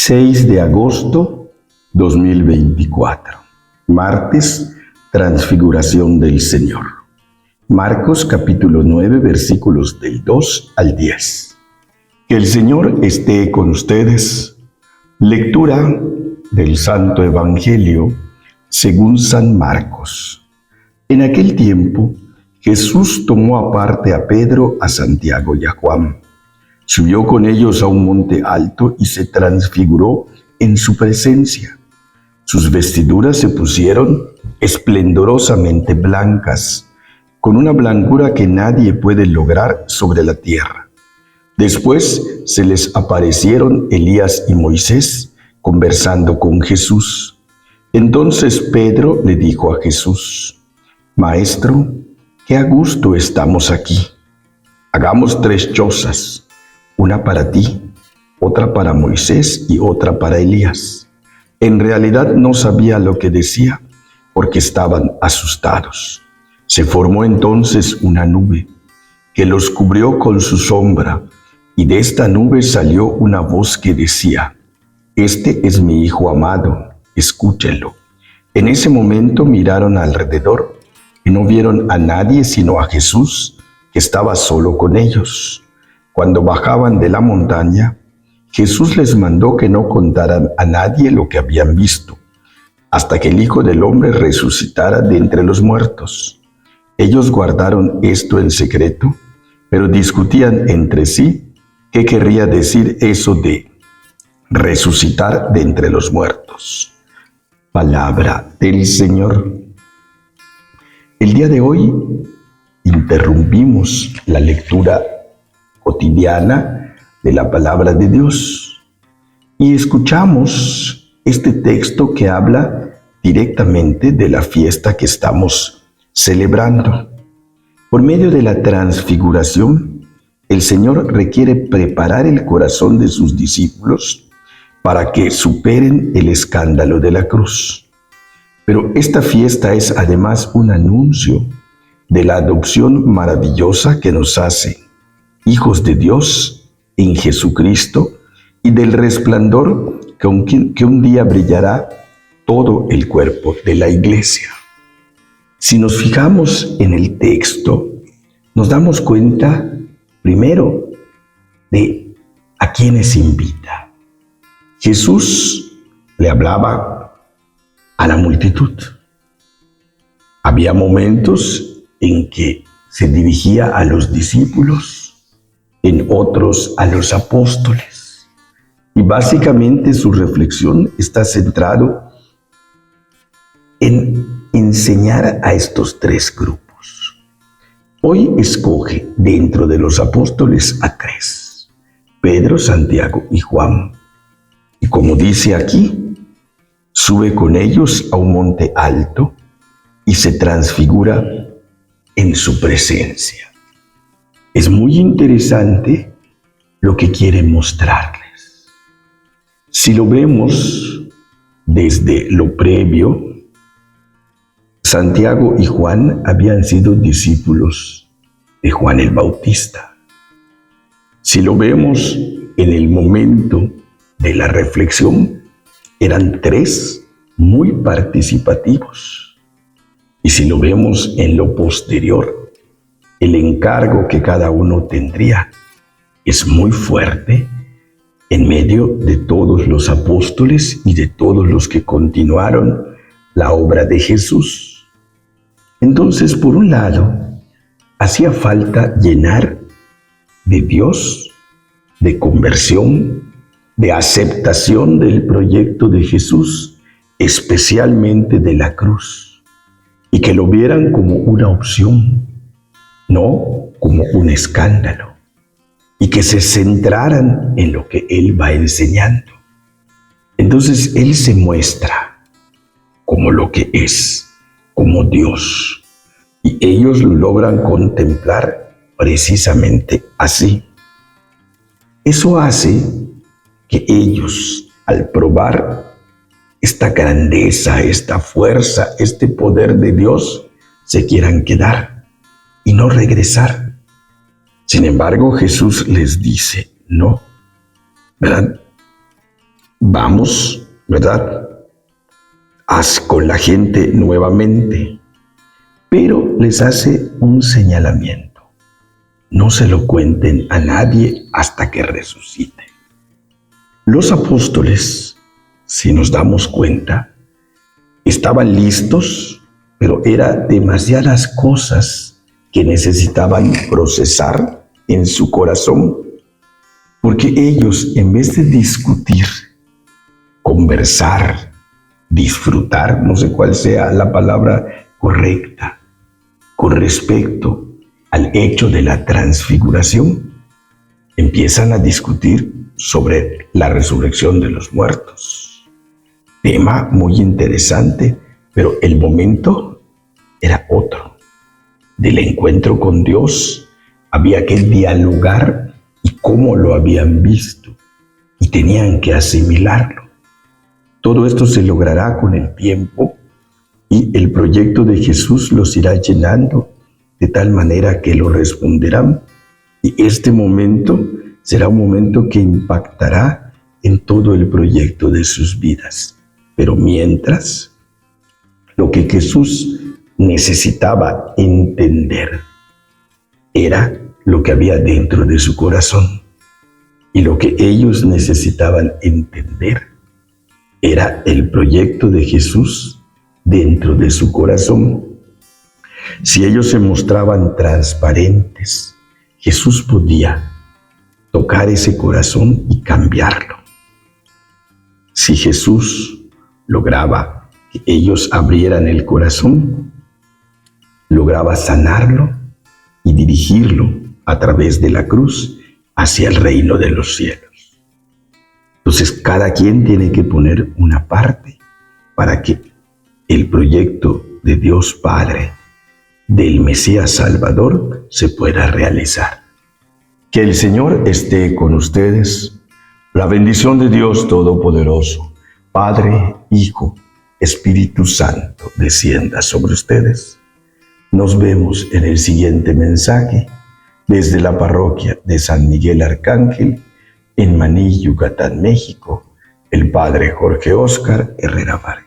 6 de agosto 2024, martes, Transfiguración del Señor. Marcos capítulo 9, versículos del 2 al 10. Que el Señor esté con ustedes. Lectura del Santo Evangelio según San Marcos. En aquel tiempo, Jesús tomó aparte a Pedro, a Santiago y a Juan. Subió con ellos a un monte alto y se transfiguró en su presencia. Sus vestiduras se pusieron esplendorosamente blancas, con una blancura que nadie puede lograr sobre la tierra. Después se les aparecieron Elías y Moisés conversando con Jesús. Entonces Pedro le dijo a Jesús: Maestro, qué a gusto estamos aquí. Hagamos 3 chozas, una para ti, otra para Moisés y otra para Elías. En realidad no sabía lo que decía, porque estaban asustados. Se formó entonces una nube, que los cubrió con su sombra, y de esta nube salió una voz que decía: Este es mi Hijo amado, escúchenlo. En ese momento miraron alrededor, y no vieron a nadie sino a Jesús, que estaba solo con ellos. Cuando bajaban de la montaña, Jesús les mandó que no contaran a nadie lo que habían visto, hasta que el Hijo del Hombre resucitara de entre los muertos. Ellos guardaron esto en secreto, pero discutían entre sí qué querría decir eso de resucitar de entre los muertos. Palabra del Señor. El día de hoy interrumpimos la lectura cotidiana de la palabra de Dios y escuchamos este texto que habla directamente de la fiesta que estamos celebrando. Por medio de la transfiguración, el Señor requiere preparar el corazón de sus discípulos para que superen el escándalo de la cruz. Pero esta fiesta es además un anuncio de la adopción maravillosa que nos hace hijos de Dios en Jesucristo y del resplandor que un día brillará todo el cuerpo de la Iglesia. Si nos fijamos en el texto, nos damos cuenta primero de a quiénes invita. Jesús le hablaba a la multitud. Había momentos en que se dirigía a los discípulos, en otros a los apóstoles. Y básicamente su reflexión está centrado en enseñar a estos 3 grupos. Hoy escoge dentro de los apóstoles a 3, Pedro, Santiago y Juan. Y como dice aquí, sube con ellos a un monte alto y se transfigura en su presencia. Es muy interesante lo que quiere mostrarles. Si lo vemos desde lo previo, Santiago y Juan habían sido discípulos de Juan el Bautista. Si lo vemos en el momento de la reflexión, eran 3 muy participativos. Y si lo vemos en lo posterior, el encargo que cada uno tendría es muy fuerte en medio de todos los apóstoles y de todos los que continuaron la obra de Jesús. Entonces, por un lado, hacía falta llenar de Dios, de conversión, de aceptación del proyecto de Jesús, especialmente de la cruz, y que lo vieran como una opción, no como un escándalo, y que se centraran en lo que Él va enseñando. Entonces Él se muestra como lo que es, como Dios, y ellos lo logran contemplar precisamente así. Eso hace que ellos, al probar esta grandeza, esta fuerza, este poder de Dios, se quieran quedar y no regresar. Sin embargo, Jesús les dice: no, ¿verdad? vamos, ¿verdad?, haz con la gente nuevamente, pero les hace un señalamiento. No se lo cuenten a nadie hasta que resucite. Los apóstoles, si nos damos cuenta, estaban listos, pero eran demasiadas cosas que necesitaban procesar en su corazón, porque ellos, en vez de discutir, conversar, disfrutar, no sé cuál sea la palabra correcta, con respecto al hecho de la transfiguración, empiezan a discutir sobre la resurrección de los muertos. Tema muy interesante, pero el momento era otro. Del encuentro con Dios había que dialogar y cómo lo habían visto, y tenían que asimilarlo. Todo esto se logrará con el tiempo y el proyecto de Jesús los irá llenando de tal manera que lo responderán. Y este momento será un momento que impactará en todo el proyecto de sus vidas. Pero mientras, lo que Jesús necesitaba entender era lo que había dentro de su corazón. Y lo que ellos necesitaban entender era el proyecto de Jesús dentro de su corazón. Si ellos se mostraban transparentes, Jesús podía tocar ese corazón y cambiarlo. Si Jesús lograba que ellos abrieran el corazón, lograba sanarlo y dirigirlo a través de la cruz hacia el reino de los cielos. Entonces, cada quien tiene que poner una parte para que el proyecto de Dios Padre, del Mesías Salvador, se pueda realizar. Que el Señor esté con ustedes. La bendición de Dios Todopoderoso, Padre, Hijo, Espíritu Santo, descienda sobre ustedes. Nos vemos en el siguiente mensaje desde la parroquia de San Miguel Arcángel, en Maní, Yucatán, México, el Padre Jorge Óscar Herrera Vargas.